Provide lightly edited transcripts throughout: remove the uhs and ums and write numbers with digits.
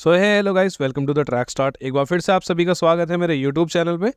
So hello guys, welcome to the track start. एक बार फिर से आप सभी का स्वागत है मेरे यूट्यूब चैनल पे।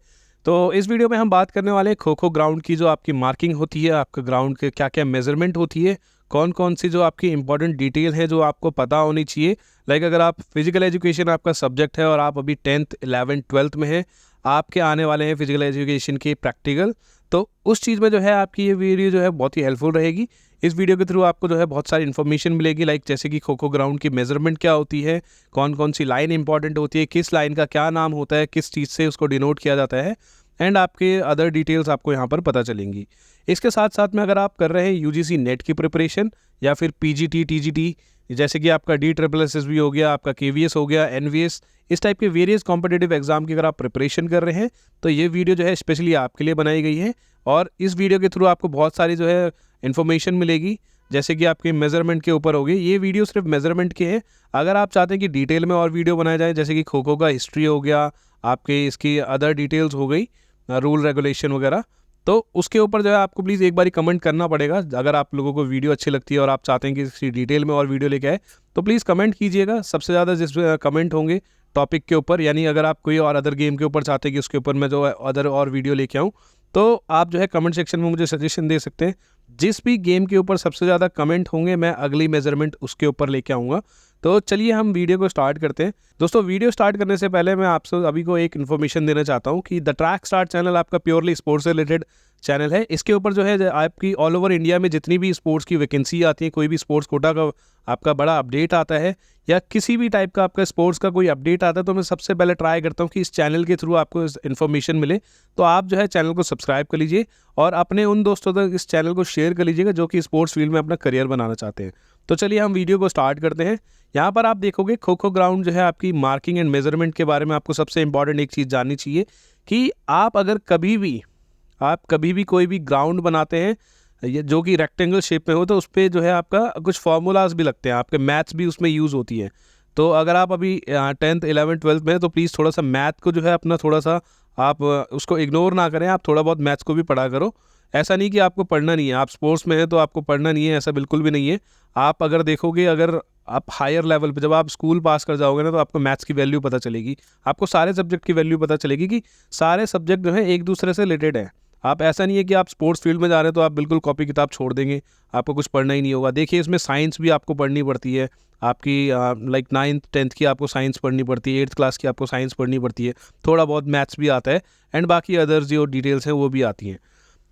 तो इस वीडियो में हम बात करने वाले हैं खो खो ग्राउंड की। जो आपकी मार्किंग होती है, आपके ग्राउंड के क्या क्या मेजरमेंट होती है, कौन कौन सी जो आपकी इंपॉर्टेंट डिटेल है जो आपको पता होनी चाहिए। लाइक अगर आप फिजिकल एजुकेशन आपका सब्जेक्ट है और आप अभी 10th 11th 12th में हैं, आपके आने वाले हैं फिजिकल एजुकेशन के प्रैक्टिकल, तो उस चीज़ में जो है आपकी ये वीडियो जो है बहुत ही हेल्पफुल रहेगी। इस वीडियो के थ्रू आपको जो है बहुत सारी इन्फॉर्मेशन मिलेगी, लाइक जैसे कि खो खो ग्राउंड की मेजरमेंट क्या होती है, कौन कौन सी लाइन इंपॉर्टेंट होती है, किस लाइन का क्या नाम होता है, किस चीज़ से उसको डिनोट किया जाता है, एंड आपके अदर डिटेल्स आपको यहाँ पर पता चलेंगी। इसके साथ साथ में अगर आप कर रहे हैं यूजीसी नेट की प्रिपरेशन या फिर पीजीटी टीजीटी, जैसे कि आपका DSSS हो गया, आपका KVS हो गया, NVS, इस टाइप के वेरियस कॉम्पिटिटिव एग्जाम की अगर आप प्रिपरेशन कर रहे हैं तो ये वीडियो जो है स्पेशली आपके लिए बनाई गई है। और इस वीडियो के थ्रू आपको बहुत सारी जो है इन्फॉर्मेशन मिलेगी, जैसे कि आपके मेजरमेंट के ऊपर होगी। ये वीडियो सिर्फ मेजरमेंट के हैं। अगर आप चाहते हैं कि डिटेल में और वीडियो बनाए जाए, जैसे कि खो खो का हिस्ट्री हो गया, आपके इसकी अदर डिटेल्स हो गई, रूल रेगुलेशन वगैरह, तो उसके ऊपर जो है आपको प्लीज़ एक बारी कमेंट करना पड़ेगा। अगर आप लोगों को वीडियो अच्छी लगती है और आप चाहते हैं कि इसकी डिटेल में और वीडियो लेके आए, तो प्लीज़ कमेंट कीजिएगा। सबसे ज़्यादा जिस कमेंट होंगे टॉपिक के ऊपर, यानी अगर आप कोई और अदर गेम के ऊपर चाहते हैं कि उसके ऊपर मैं जो अदर और वीडियो लेके आऊँ, तो आप जो है कमेंट सेक्शन में मुझे सजेशन दे सकते हैं। जिस भी गेम के ऊपर सबसे ज़्यादा कमेंट होंगे, मैं अगली मेजरमेंट उसके ऊपर लेके आऊँगा। तो चलिए हम वीडियो को स्टार्ट करते हैं। दोस्तों, वीडियो स्टार्ट करने से पहले मैं आपसे अभी को एक इन्फॉर्मेशन देना चाहता हूँ कि द ट्रैक स्टार्ट चैनल आपका प्योरली स्पोर्ट्स से रिलेटेड चैनल है। इसके ऊपर जो है आपकी ऑल ओवर इंडिया में जितनी भी स्पोर्ट्स की वैकेंसी आती है, कोई भी स्पोर्ट्स कोटा का आपका बड़ा अपडेट आता है या किसी भी टाइप का आपका स्पोर्ट्स का कोई अपडेट आता है, तो मैं सबसे पहले ट्राई करता हूँ कि इस चैनल के थ्रू आपको इन्फॉर्मेशन मिले। तो आप जो है चैनल को सब्सक्राइब कर लीजिए और अपने उन दोस्तों तक इस चैनल को शेयर कर लीजिएगा जो कि स्पोर्ट्स फील्ड में अपना करियर बनाना चाहते हैं। तो चलिए हम वीडियो को स्टार्ट करते हैं। यहाँ पर आप देखोगे खो खो ग्राउंड जो है आपकी मार्किंग एंड मेजरमेंट के बारे में आपको सबसे इंपॉर्टेंट एक चीज़ जाननी चाहिए कि आप अगर कभी भी कोई भी ग्राउंड बनाते हैं ये जो कि रेक्टेंगल शेप में हो, तो उस पर जो है आपका कुछ फार्मूलाज भी लगते हैं, आपके मैथ्स भी उसमें यूज़ होती है। तो अगर आप अभी 10th 11th 12th में हैं, तो प्लीज़ थोड़ा सा मैथ को जो है अपना थोड़ा सा आप उसको इग्नोर ना करें, आप थोड़ा बहुत मैथ्स को भी पढ़ा करो। ऐसा नहीं कि आपको पढ़ना नहीं है, आप स्पोर्ट्स में हैं तो आपको पढ़ना नहीं है, ऐसा बिल्कुल भी नहीं है। आप अगर देखोगे, अगर आप हायर लेवल पे जब आप स्कूल पास कर जाओगे ना, तो आपको मैथ्स की वैल्यू पता चलेगी, आपको सारे सब्जेक्ट की वैल्यू पता चलेगी कि सारे सब्जेक्ट जो है एक दूसरे से रिलेटेड है। आप ऐसा नहीं है कि आप स्पोर्ट्स फील्ड में जा रहे हैं तो आप बिल्कुल कॉपी किताब छोड़ देंगे, आपको कुछ पढ़ना ही नहीं होगा। देखिए, इसमें साइंस भी आपको पढ़नी पड़ती है, आपकी लाइक 9th 10th की आपको साइंस पढ़नी पड़ती है, 8th क्लास की आपको साइंस पढ़नी पड़ती है, थोड़ा बहुत मैथ्स भी आता है, एंड बाकी अदर्स जो डिटेल्स हैं वो भी आती हैं।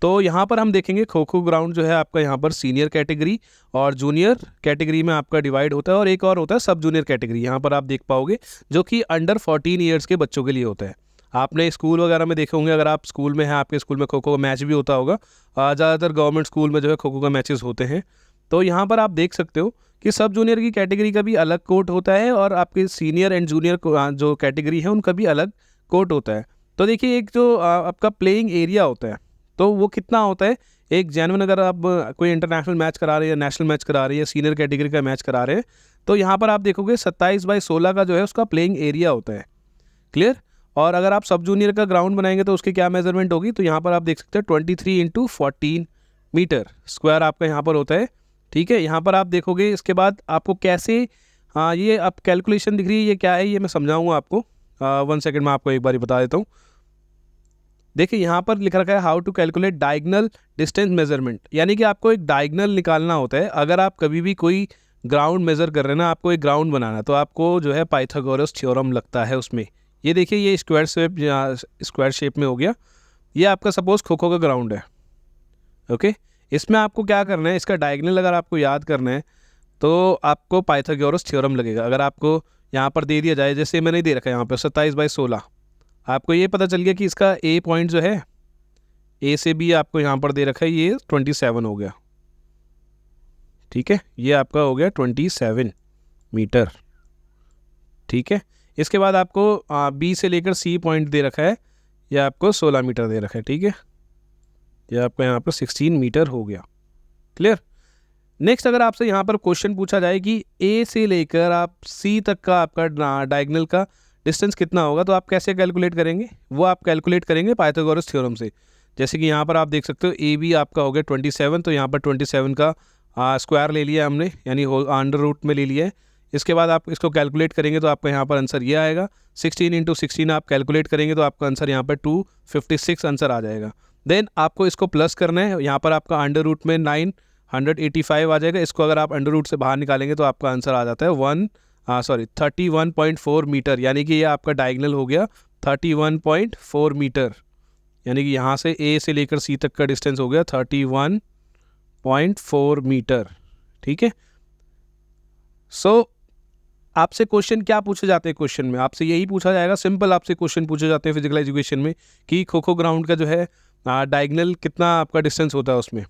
तो यहाँ पर हम देखेंगे खो खो ग्राउंड जो है आपका यहाँ पर सीनियर कैटेगरी और जूनियर कैटेगरी में आपका डिवाइड होता है, और एक और होता है सब जूनियर कैटेगरी। यहाँ पर आप देख पाओगे जो कि अंडर 14 ईयर्स के बच्चों के लिए होता है। आपने स्कूल वगैरह में देखे होंगे, अगर आप स्कूल में हैं, आपके स्कूल में खो खो का मैच भी होता होगा। ज़्यादातर गवर्नमेंट स्कूल में जो है खो खो का मैचेस होते हैं। तो यहाँ पर आप देख सकते हो कि सब जूनियर की कैटेगरी का भी अलग कोर्ट होता है और आपके सीनियर एंड जूनियर जो कैटेगरी है उनका भी अलग कोर्ट होता है। तो देखिए, एक जो आपका प्लेइंग एरिया होता है, तो वो कितना होता है, एक जेन्युइन अगर आप कोई इंटरनेशनल मैच करा रहे हैं, नेशनल मैच करा रहे हैं, सीनियर कैटेगरी का मैच करा रहे हैं, तो यहाँ पर आप देखोगे 27/16 का जो है उसका प्लेइंग एरिया होता है। क्लियर। और अगर आप सब जूनियर का ग्राउंड बनाएंगे तो उसकी क्या मेजरमेंट होगी, तो यहाँ पर आप देख सकते हैं 23x14 मीटर स्क्वायर आपका यहाँ पर होता है। ठीक है, यहाँ पर आप देखोगे। इसके बाद आपको कैसे, हाँ, ये आप कैलकुलेशन दिख रही है, ये क्या है ये मैं समझाऊंगा आपको। 1 सेकेंड में आपको एक बार बता देता हूँ। देखिए, यहाँ पर लिखा रखा है how to calculate diagonal distance measurement, यानी कि आपको एक डायगनल निकालना होता है। अगर आप कभी भी कोई ग्राउंड मेज़र कर रहे हैं ना, आपको एक ग्राउंड बनाना, तो आपको जो है पाइथागोरस थ्योरम लगता है उसमें। ये देखिए, ये स्क्वायर शेप में हो गया। ये आपका सपोज खो खो का ग्राउंड है। ओके, इसमें आपको क्या करना है, इसका डायगनल अगर आपको याद करना है तो आपको पाइथागोरस थ्योरम लगेगा। अगर आपको यहाँ पर दे दिया जाए, जैसे मैंने दे रखा है यहाँ पर 27/16, आपको ये पता चल गया कि इसका ए पॉइंट जो है, ए से बी आपको यहाँ पर दे रखा है, ये 27 हो गया। ठीक है, ये आपका हो गया 27 मीटर। ठीक है, इसके बाद आपको बी से लेकर सी पॉइंट दे रखा है, ये आपको 16 मीटर दे रखा है। ठीक है, ये आपका यहाँ पर 16 मीटर हो गया। क्लियर। नेक्स्ट, अगर आपसे यहाँ पर क्वेश्चन पूछा जाए कि ए से लेकर आप सी तक का आपका डायगनल का डिस्टेंस कितना होगा, तो आप कैसे कैलकुलेट करेंगे, वो आप कैलकुलेट करेंगे पाइथागोरस थ्योरम से। जैसे कि यहाँ पर आप देख सकते हो ए बी आपका हो गया 27, तो यहाँ पर 27 का स्क्वायर ले लिया हमने, यानी अंडर रूट में ले लिया है। इसके बाद आप इसको कैलकुलेट करेंगे तो आपका यहाँ पर आंसर ये आएगा। 16 × 16 आप कैलकुलेट करेंगे तो आपका आंसर यहाँ पर 256 आंसर आ जाएगा। देन आपको इसको प्लस करना है, यहाँ पर आपका अंडर रूट में 985 आ जाएगा। इसको अगर आप अंडर रूट से बाहर निकालेंगे तो आपका आंसर आ जाता है 31.4 मीटर, यानी कि ये आपका डायगोनल हो गया 31.4 मीटर, यानी कि यहाँ से ए से लेकर सी तक का डिस्टेंस हो गया 31.4 मीटर। ठीक है। सो आपसे क्वेश्चन क्या पूछे जाते हैं, क्वेश्चन में आपसे यही पूछा जाएगा, सिंपल आपसे क्वेश्चन पूछे जाते हैं फिजिकल एजुकेशन में कि खो खो ग्राउंड का जो है डायगोनल कितना आपका डिस्टेंस होता है। उसमें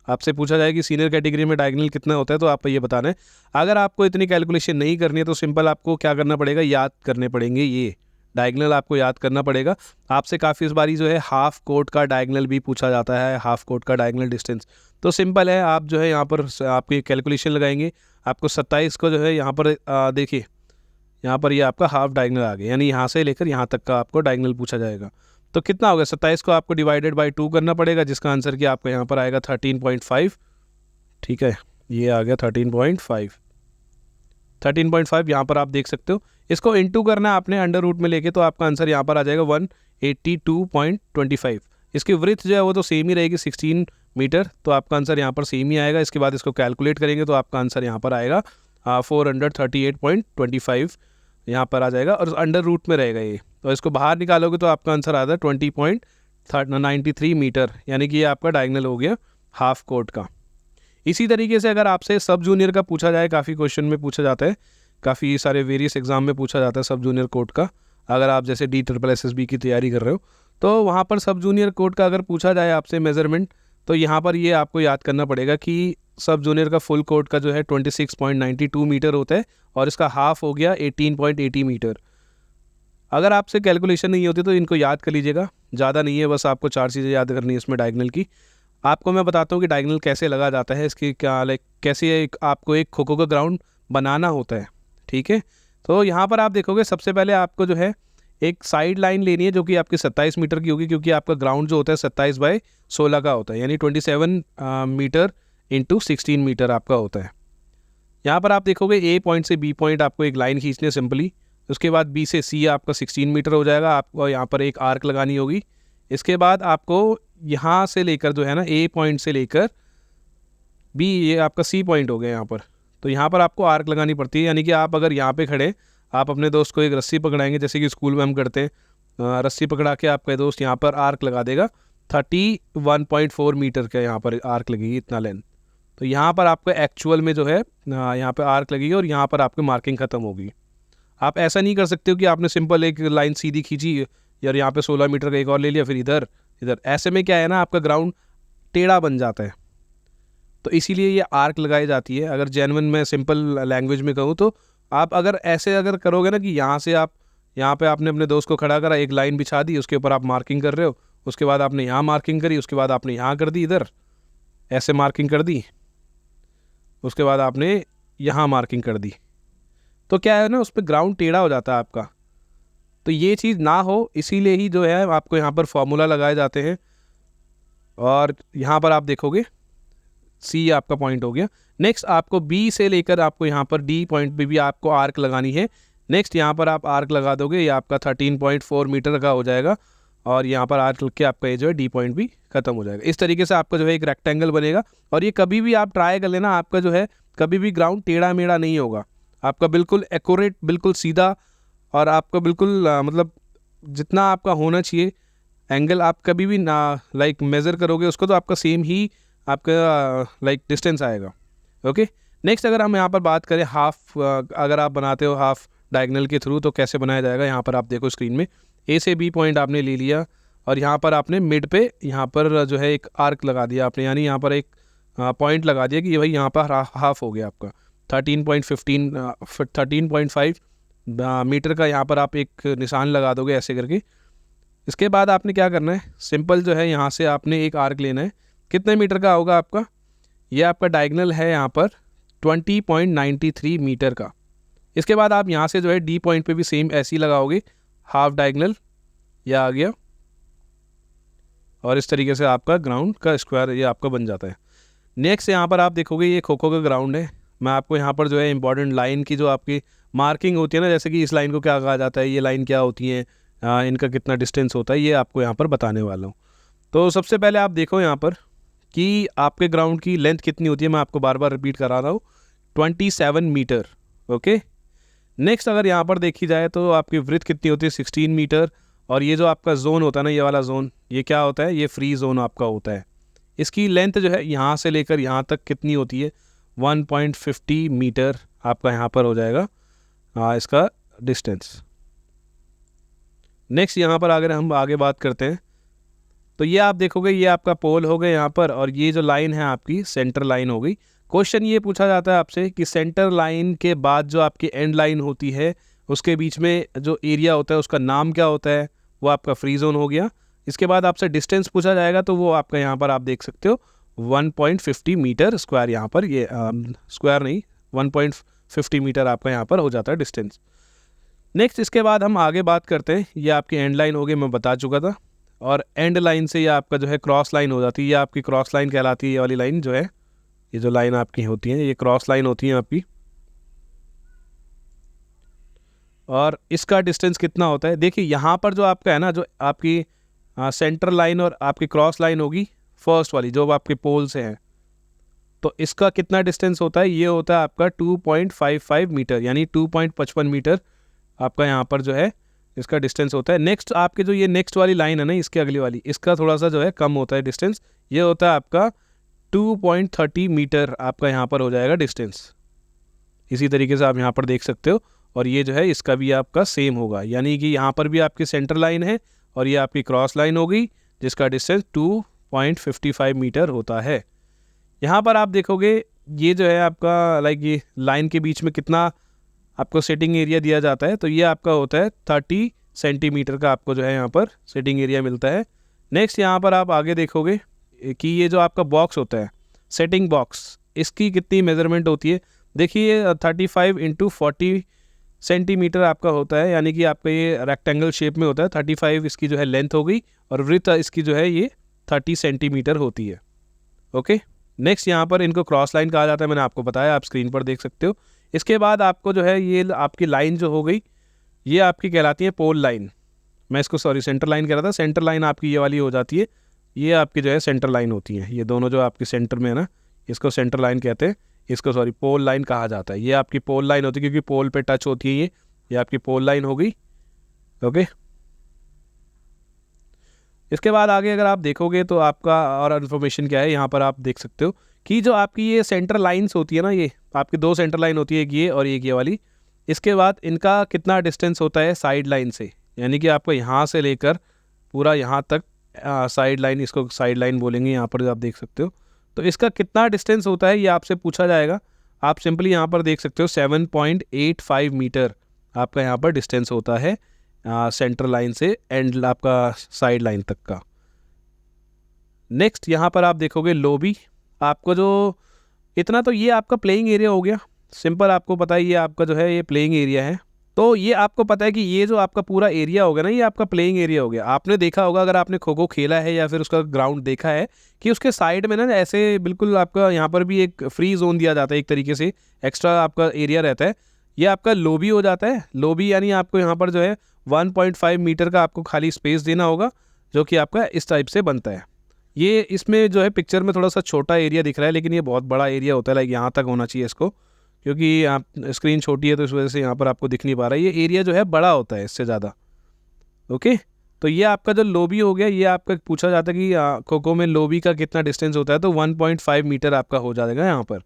आपसे पूछा जाए कि सीनियर कैटेगरी में डायगोनल कितना होता है, तो आप ये बताना है। अगर आपको इतनी कैलकुलेशन नहीं करनी है तो सिंपल आपको क्या करना पड़ेगा, याद करने पड़ेंगे ये डायगोनल, आपको याद करना पड़ेगा। आपसे काफ़ी इस बारी जो है हाफ कोर्ट का डायगोनल भी पूछा जाता है, हाफ कोर्ट का डायगोनल डिस्टेंस। तो सिंपल है, आप जो है यहाँ पर आपकी कैलकुलेशन लगाएंगे, आपको 27 को जो है यहाँ पर देखिए, यहाँ पर ये आपका हाफ डायगोनल आ गया, यानी यहाँ से लेकर यहाँ तक का आपको डायगोनल पूछा जाएगा। तो कितना होगा, 27 को आपको डिवाइडेड बाय 2 करना पड़ेगा, जिसका आंसर कि आपको यहाँ पर आएगा 13.5। ठीक है, ये आ गया 13.5 यहाँ पर आप देख सकते हो। इसको इनटू करना है आपने अंडर रूट में लेके, तो आपका आंसर यहाँ पर आ जाएगा 182.25। इसकी वृथ जो है वो तो सेम ही रहेगी 16 मीटर, तो आपका आंसर यहाँ पर सेम ही आएगा। इसके बाद इसको कैलकुलेट करेंगे तो आपका आंसर यहाँ पर आएगा 438.25 यहाँ पर आ जाएगा, और अंडर रूट में रहेगा ये। तो इसको बाहर निकालोगे तो आपका आंसर आता है 20.93 मीटर, यानी कि ये आपका डायगोनल हो गया हाफ कोर्ट का। इसी तरीके से अगर आपसे सब जूनियर का पूछा जाए, काफ़ी क्वेश्चन में पूछा जाता है, काफ़ी सारे वेरियस एग्जाम में पूछा जाता है सब जूनियर कोर्ट का। अगर आप जैसे DSSB की तैयारी कर रहे हो तो वहाँ पर सब जूनियर कोर्ट का अगर पूछा जाए आपसे मेज़रमेंट, तो यहाँ पर ये आपको याद करना पड़ेगा कि सब जूनियर का फुल कोर्ट का जो है 26.92 मीटर होता है, और इसका हाफ हो गया 18.80 मीटर। अगर आपसे कैलकुलेशन नहीं होती तो इनको याद कर लीजिएगा, ज़्यादा नहीं है, बस आपको 4 चीज़ें याद करनी है इसमें डायगोनल की। आपको मैं बताता हूँ कि डायगोनल कैसे लगा जाता है, इसकी क्या कैसे आपको एक खो खो का ग्राउंड बनाना होता है। ठीक है, तो यहाँ पर आप देखोगे सबसे पहले आपको जो है एक साइड लाइन लेनी है जो कि आपकी 27 मीटर की होगी, क्योंकि आपका ग्राउंड जो होता है 27/16 का होता है, यानी 27 मीटर इंटू 16 मीटर आपका होता है। यहाँ पर आप देखोगे ए पॉइंट से बी पॉइंट आपको एक लाइन खींचनी है सिंपली, उसके बाद बी से सी आपका 16 मीटर हो जाएगा, आपको यहाँ पर एक आर्क लगानी होगी। इसके बाद आपको यहाँ से लेकर जो है ना ए पॉइंट से लेकर बी, ये आपका सी पॉइंट हो गया यहाँ पर, तो यहाँ पर आपको आर्क लगानी पड़ती है। यानी कि आप अगर यहाँ पे खड़े, आप अपने दोस्त को एक रस्सी पकड़ाएंगे, जैसे कि स्कूल में हम करते हैं, रस्सी पकड़ा के आपका दोस्त यहाँ पर आर्क लगा देगा, 31.4 मीटर का यहाँ पर आर्क लगेगी, इतना लेंथ। तो यहाँ पर आपको एक्चुअल में जो है यहाँ पर आर्क लगेगी और यहाँ पर आपकी मार्किंग ख़त्म होगी। आप ऐसा नहीं कर सकते हो कि आपने सिंपल एक लाइन सीधी खींची यार, यहाँ पे 16 मीटर का एक और ले लिया, फिर इधर। ऐसे में क्या है ना, आपका ग्राउंड टेढ़ा बन जाता है, तो इसीलिए ये आर्क लगाई जाती है। अगर जेन्युइन में सिंपल लैंग्वेज में कहूँ तो आप अगर ऐसे अगर करोगे ना कि यहाँ से आप यहाँ पे आपने अपने दोस्त को खड़ा करा, एक लाइन बिछा दी, उसके ऊपर आप मार्किंग कर रहे हो, उसके बाद आपने यहाँ मार्किंग करी, उसके बाद आपने यहाँ कर दी, इधर ऐसे मार्किंग कर दी, उसके बाद आपने यहाँ मार्किंग कर दी, तो क्या है ना, उस पर ग्राउंड टेढ़ा हो जाता है आपका। तो ये चीज़ ना हो, इसीलिए ही जो है आपको यहाँ पर फॉर्मूला लगाए जाते हैं। और यहाँ पर आप देखोगे सी आपका पॉइंट हो गया। नेक्स्ट आपको बी से लेकर आपको यहाँ पर डी पॉइंट पे भी आपको आर्क लगानी है। नेक्स्ट यहाँ पर आप आर्क लगा दोगे, ये आपका 13.4 मीटर का हो जाएगा, और यहाँ पर आर्क लग के आपका ये जो है डी पॉइंट भी खत्म हो जाएगा। इस तरीके से आपका जो है एक रेक्टेंगल बनेगा, और ये कभी भी आप ट्राई कर लेना, आपका जो है कभी भी ग्राउंड टेढ़ा मेढ़ा नहीं होगा, आपका बिल्कुल एक्यूरेट, बिल्कुल सीधा, और आपका बिल्कुल मतलब जितना आपका होना चाहिए एंगल, आप कभी भी ना मेज़र करोगे उसको तो आपका सेम ही आपका डिस्टेंस आएगा। ओके, नेक्स्ट अगर हम यहाँ पर बात करें हाफ, अगर आप बनाते हो हाफ डायगोनल के थ्रू तो कैसे बनाया जाएगा, यहाँ पर आप देखो स्क्रीन में, ए से बी पॉइंट आपने ले लिया, और यहाँ पर आपने मिड पे यहाँ पर जो है एक आर्क लगा दिया आपने, यानी यहाँ पर एक पॉइंट लगा दिया कि ये भाई यहाँ पर हाफ हो गया आपका 13.5 मीटर का, यहाँ पर आप एक निशान लगा दोगे ऐसे करके। इसके बाद आपने क्या करना है, सिंपल जो है यहाँ से आपने एक आर्क लेना है, कितने मीटर का होगा आपका, ये आपका डायगोनल है यहाँ पर 20.93 मीटर का। इसके बाद आप यहाँ से जो है डी पॉइंट पे भी सेम ऐसे ही लगाओगे हाफ डायगोनल, यह आ गया, और इस तरीके से आपका ग्राउंड का स्क्वायर ये आपका बन जाता है। नेक्स्ट यहाँ पर आप देखोगे ये खो खो का ग्राउंड है, मैं आपको यहाँ पर जो है इंपॉर्टेंट लाइन की जो आपकी मार्किंग होती है ना, जैसे कि इस लाइन को क्या कहा जाता है, ये लाइन क्या होती है, इनका कितना डिस्टेंस होता है, ये आपको यहाँ पर बताने वाला हूँ। तो सबसे पहले आप देखो यहाँ पर कि आपके ग्राउंड की लेंथ कितनी होती है, मैं आपको बार बार रिपीट करा रहा हूँ, 27 मीटर। ओके, नेक्स्ट अगर यहाँ पर देखी जाए तो आपकी विड्थ कितनी होती है, 16 मीटर। और ये जो आपका जोन होता है ना, ये वाला जोन, ये क्या होता है, ये फ्री जोन आपका होता है। इसकी लेंथ जो है यहाँ से लेकर यहाँ तक कितनी होती है, 1.50 मीटर आपका यहाँ पर हो जाएगा इसका डिस्टेंस। नेक्स्ट यहाँ पर अगर हम आगे बात करते हैं तो ये आप देखोगे, ये आपका पोल हो गया यहाँ पर, और ये जो लाइन है आपकी सेंटर लाइन हो गई। क्वेश्चन ये पूछा जाता है आपसे कि सेंटर लाइन के बाद जो आपकी एंड लाइन होती है उसके बीच में जो एरिया होता है उसका नाम क्या होता है, वो आपका फ्री जोन हो गया। इसके बाद आपसे डिस्टेंस पूछा जाएगा तो वो आपका यहाँ पर आप देख सकते हो 1.50 मीटर स्क्वायर, यहाँ पर ये स्क्वायर नहीं 1.50 मीटर आपका यहाँ पर हो जाता है डिस्टेंस। नेक्स्ट इसके बाद हम आगे बात करते हैं, ये आपकी एंड लाइन हो गई, मैं बता चुका था। और एंड लाइन से ये आपका जो है क्रॉस लाइन हो जाती है, ये आपकी क्रॉस लाइन कहलाती है। ये वाली लाइन जो है, ये जो लाइन आपकी होती है ये क्रॉस लाइन होती है आपकी। और इसका डिस्टेंस कितना होता है, देखिए यहाँ पर जो आपका है ना, जो आपकी सेंटर लाइन और आपकी क्रॉस लाइन होगी फर्स्ट वाली जो आपके पोल से है, तो इसका कितना डिस्टेंस होता है, ये होता है आपका 2.55 मीटर, यानी 2.55 मीटर आपका यहाँ पर जो है इसका डिस्टेंस होता है। नेक्स्ट आपके जो ये नेक्स्ट वाली लाइन है ना, इसके अगली वाली, इसका थोड़ा सा जो है कम होता है डिस्टेंस, ये होता है आपका 2.30 मीटर आपका यहाँ पर हो जाएगा डिस्टेंस। इसी तरीके से आप यहाँ पर देख सकते हो। और ये जो है इसका भी आपका सेम होगा, यानी कि यहाँ पर भी आपकी सेंटर लाइन है और ये आपकी क्रॉस लाइन होगी जिसका डिस्टेंस 2.55 मीटर होता है। यहाँ पर आप देखोगे ये जो है आपका लाइक ये लाइन के बीच में कितना आपको सेटिंग एरिया दिया जाता है, तो ये आपका होता है 30 सेंटीमीटर का आपको जो है यहाँ पर सेटिंग एरिया मिलता है। नेक्स्ट यहाँ पर आप आगे देखोगे कि ये जो आपका बॉक्स होता है सेटिंग बॉक्स, इसकी कितनी मेज़रमेंट होती है, देखिए 35 इंटू 40 सेंटीमीटर आपका होता है, यानी कि आपका ये रेक्टेंगल शेप में होता है। 35 इसकी जो है लेंथ हो गई और विड्थ इसकी जो है ये 30 सेंटीमीटर होती है। ओके, नेक्स्ट यहाँ पर इनको क्रॉस लाइन कहा जाता है, मैंने आपको बताया, आप स्क्रीन पर देख सकते हो। इसके बाद आपको जो है ये आपकी लाइन जो हो गई ये आपकी कहलाती है पोल लाइन, मैं इसको सॉरी सेंटर लाइन कह रहा था, सेंटर लाइन आपकी ये वाली हो जाती है, ये आपकी जो है सेंटर लाइन होती है। ये दोनों जो आपकी सेंटर में है ना, इसको सेंटर लाइन कहते हैं, इसको सॉरी पोल लाइन कहा जाता है। ये आपकी पोल लाइन होती है क्योंकि पोल पे टच होती है ये आपकी पोल लाइन हो गई। ओके, इसके बाद आगे अगर आप देखोगे तो आपका और इन्फॉर्मेशन क्या है, यहाँ पर आप देख सकते हो कि जो आपकी ये सेंटर लाइंस होती है ना, ये आपकी दो सेंटर लाइन होती है, एक ये और एक ये वाली। इसके बाद इनका कितना डिस्टेंस होता है साइड लाइन से, यानी कि आपको यहाँ से लेकर पूरा यहाँ तक साइड लाइन, इसको साइड लाइन बोलेंगे, यहाँ पर आप देख सकते हो। तो इसका कितना डिस्टेंस होता है ये आपसे पूछा जाएगा। आप सिंपली यहाँ पर देख सकते हो 7.85 मीटर आपका यहाँ पर डिस्टेंस होता है सेंटर लाइन से एंड आपका साइड लाइन तक का। नेक्स्ट यहाँ पर आप देखोगे लोबी, आपको जो इतना तो ये आपका प्लेइंग एरिया हो गया, सिंपल आपको पता है ये आपका जो है ये प्लेइंग एरिया है। तो ये आपको पता है कि ये जो आपका पूरा एरिया होगा ना, ये आपका प्लेइंग एरिया हो गया। आपने देखा होगा अगर आपने खो खो खेला है या फिर उसका ग्राउंड देखा है कि उसके साइड में ना ऐसे बिल्कुल आपका यहाँ पर भी एक फ्री जोन दिया जाता है, एक तरीके से एक्स्ट्रा आपका एरिया रहता है, ये आपका लोबी हो जाता है। लोबी यानी आपको यहाँ पर जो है 1.5 मीटर का आपको खाली स्पेस देना होगा, जो कि आपका इस टाइप से बनता है। ये इसमें जो है पिक्चर में थोड़ा सा छोटा एरिया दिख रहा है, लेकिन ये बहुत बड़ा एरिया होता है, लाइक यहाँ तक होना चाहिए इसको, क्योंकि आप स्क्रीन छोटी है तो इस वजह से यहाँ पर आपको दिख नहीं पा रहा है। ये एरिया जो है बड़ा होता है इससे ज़्यादा। ओके, तो ये आपका जो लोबी हो गया, ये आपका पूछा जाता है कि खो खो में लोबी का कितना डिस्टेंस होता है, तो 1.5 मीटर आपका हो जाएगा यहाँ पर।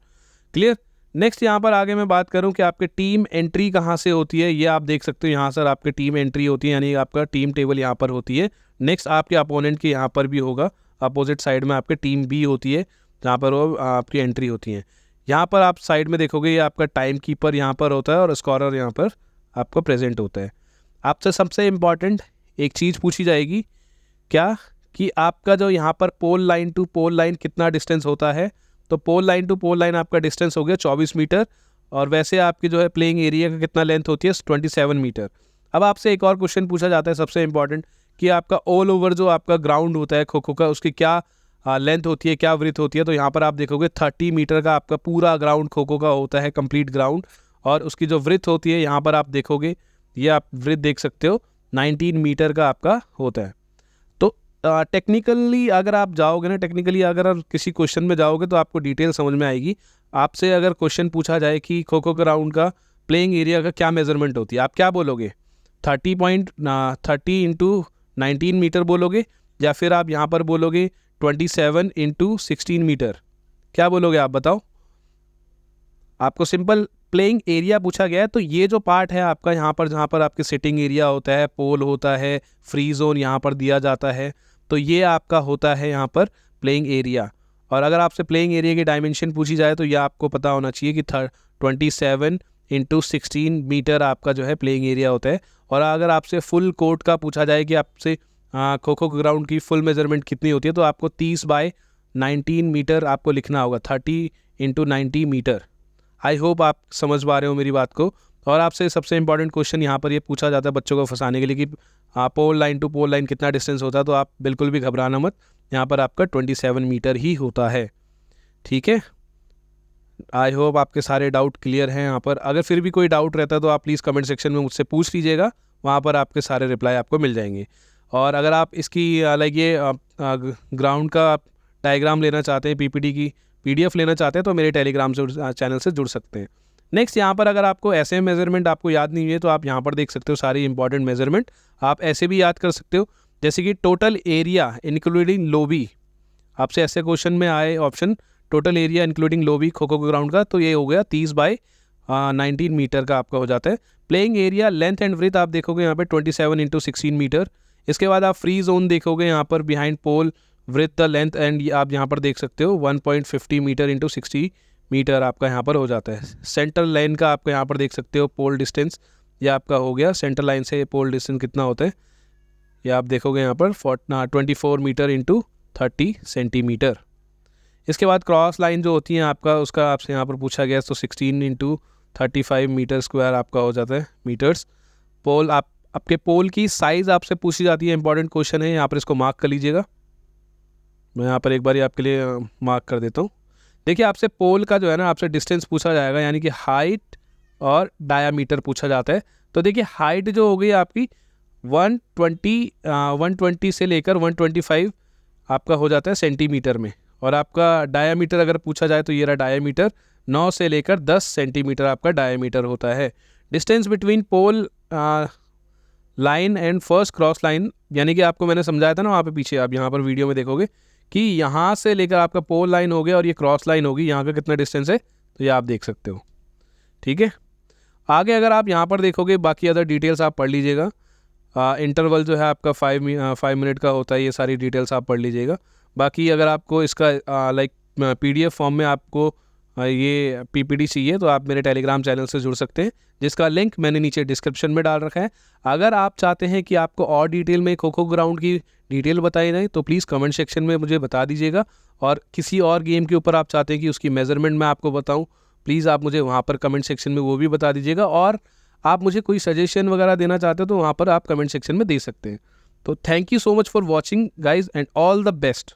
क्लियर। नेक्स्ट यहाँ पर आगे मैं बात करूँ कि आपके टीम एंट्री कहाँ से होती है, ये आप देख सकते हो यहाँ सर आपके टीम एंट्री होती है, यानी आपका टीम टेबल यहाँ पर होती है। नेक्स्ट आपके अपोनेंट की यहाँ पर भी होगा, अपोजिट साइड में आपके टीम बी होती है जहाँ पर वो आपकी एंट्री होती है। यहाँ पर आप साइड में देखोगे ये आपका टाइम कीपर यहाँ पर होता है और स्कोरर यहाँ पर आपको प्रेजेंट होता है। आपसे सबसे इम्पॉर्टेंट एक चीज़ पूछी जाएगी क्या, कि आपका जो यहाँ पर पोल लाइन टू पोल लाइन कितना डिस्टेंस होता है। तो पोल लाइन टू पोल लाइन आपका डिस्टेंस हो गया 24 मीटर, और वैसे आपकी जो है प्लेइंग एरिया का कितना लेंथ होती है 27 मीटर। अब आपसे एक और क्वेश्चन पूछा जाता है सबसे इम्पॉर्टेंट, कि आपका ऑल ओवर जो आपका ग्राउंड होता है खो खो का, उसकी क्या लेंथ होती है, क्या विड्थ होती है, तो यहाँ पर आप देखोगे 30 मीटर का आपका पूरा ग्राउंड खो खो का होता है, कंप्लीट ग्राउंड। और उसकी जो विड्थ होती है यहाँ पर आप देखोगे, ये आप विड्थ देख सकते हो 19 मीटर का आपका होता है। तो टेक्निकली अगर आप जाओगे ना, टेक्निकली अगर आप किसी क्वेश्चन में जाओगे तो आपको डिटेल समझ में आएगी। आपसे अगर क्वेश्चन पूछा जाए कि खो खो ग्राउंड का प्लेइंग एरिया का क्या मेजरमेंट होती है, आप क्या बोलोगे? 30 इंटू 19 मीटर बोलोगे, या फिर आप यहाँ पर बोलोगे 27 इंटू 16 मीटर? क्या बोलोगे आप बताओ? आपको सिंपल प्लेइंग एरिया पूछा गया है, तो ये जो पार्ट है आपका यहाँ पर, जहाँ पर आपके सिटिंग एरिया होता है, पोल होता है, फ्री जोन यहाँ पर दिया जाता है, तो ये आपका होता है यहाँ पर प्लेइंग एरिया। और अगर आपसे प्लेइंग एरिया की डायमेंशन पूछी जाए तो ये आपको पता होना चाहिए कि 27 इंटू 16 मीटर आपका जो है प्लेइंग एरिया होता है। और अगर आपसे फुल कोर्ट का पूछा जाए कि आपसे खो खो ग्राउंड की फुल मेजरमेंट कितनी होती है, तो आपको 30 बाय 19 मीटर आपको लिखना होगा, 30 इंटू 90 मीटर। आई होप आप समझ पा रहे हो मेरी बात को। और आपसे सबसे इंपॉर्टेंट क्वेश्चन यहाँ पर ये पूछा जाता है बच्चों को फंसाने के लिए कि पोल लाइन टू पोल लाइन कितना डिस्टेंस होता है, तो आप बिल्कुल भी घबराना मत, यहाँ पर आपका 27 मीटर ही होता है। ठीक है, आई होप आपके सारे डाउट क्लियर हैं यहाँ पर। अगर फिर भी कोई डाउट रहता है तो आप प्लीज़ कमेंट सेक्शन में मुझसे पूछ लीजिएगा, वहाँ पर आपके सारे रिप्लाई आपको मिल जाएंगे। और अगर आप इसकी लाइक ये ग्राउंड का डायग्राम लेना चाहते हैं, पीपीटी की PDF लेना चाहते हैं, तो मेरे टेलीग्राम से चैनल से जुड़ सकते हैं। नेक्स्ट यहाँ पर अगर आपको ऐसे मेजरमेंट आपको याद नहीं है तो आप यहाँ पर देख सकते हो सारी इंपॉर्टेंट मेजरमेंट, आप ऐसे भी याद कर सकते हो, जैसे कि टोटल एरिया इंक्लूडिंग लोबी। आपसे ऐसे क्वेश्चन में आए option total area including lobby kho kho ground का, तो ये हो गया 30 बाय 19 मीटर का आपका हो जाता है। Playing area length and width आप देखोगे यहाँ पे 27 इंटू 16 मीटर। इसके बाद आप फ्री जोन देखोगे यहाँ पर behind pole with the length and आप यहाँ पर देख सकते हो 1.50 मीटर इंटू 60 मीटर आपका यहाँ पर हो जाता है। सेंटर लाइन का आपको यहाँ पर देख सकते हो पोल डिस्टेंस, ये आपका हो गया सेंटर लाइन से पोल डिस्टेंस कितना होता है, ये आप देखोगे यहाँ पर 24 मीटर इंटू 30 सेंटीमीटर। इसके बाद क्रॉस लाइन जो होती है आपका, उसका आपसे यहाँ पर पूछा गया तो 16 इंटू 35 मीटर स्क्वायर आपका हो जाता है मीटर्स। पोल आपके पोल की साइज़ आपसे पूछी जाती है, इंपॉर्टेंट क्वेश्चन है, यहाँ पर इसको मार्क कर लीजिएगा। मैं यहाँ पर एक बार आपके लिए मार्क कर देता हूँ। देखिए आपसे पोल का जो है ना आपसे डिस्टेंस पूछा जाएगा, यानी कि हाइट और डायामीटर पूछा जाता है। तो देखिए हाइट जो हो गई आपकी 120 से लेकर 125 आपका हो जाता है सेंटीमीटर में। और आपका डायामीटर अगर पूछा जाए तो ये रहा डायामीटर, 9 से लेकर 10 सेंटीमीटर आपका डायामीटर होता है। Distance between pole line and first cross line, यानी कि आपको मैंने समझाया था ना वहाँ पे पीछे, आप यहाँ पर वीडियो में देखोगे कि यहाँ से लेकर आपका पोल लाइन हो गया और ये क्रॉस लाइन होगी, यहाँ का कितना डिस्टेंस है तो ये आप देख सकते हो। ठीक है, आगे अगर आप यहाँ पर देखोगे बाकी अदर डिटेल्स आप पढ़ लीजिएगा। इंटरवल जो है आपका 5 मिनट का होता है, ये सारी डिटेल्स आप पढ़ लीजिएगा। बाकी अगर आपको इसका लाइक PDF फॉर्म में आपको ये PPT चाहिए तो आप मेरे टेलीग्राम चैनल से जुड़ सकते हैं, जिसका लिंक मैंने नीचे डिस्क्रिप्शन में डाल रखा है। अगर आप चाहते हैं कि आपको और डिटेल में खो खो ग्राउंड की डिटेल बताई जाए तो प्लीज़ कमेंट सेक्शन में मुझे बता दीजिएगा। और किसी और गेम के ऊपर आप चाहते हैं कि उसकी मेजरमेंट मैं आपको बताऊँ, प्लीज़ आप मुझे वहाँ पर कमेंट सेक्शन में वो भी बता दीजिएगा। और आप मुझे कोई सजेशन वगैरह देना चाहते हो तो वहाँ पर आप कमेंट सेक्शन में दे सकते हैं। तो thank you so much for watching guys and all the best.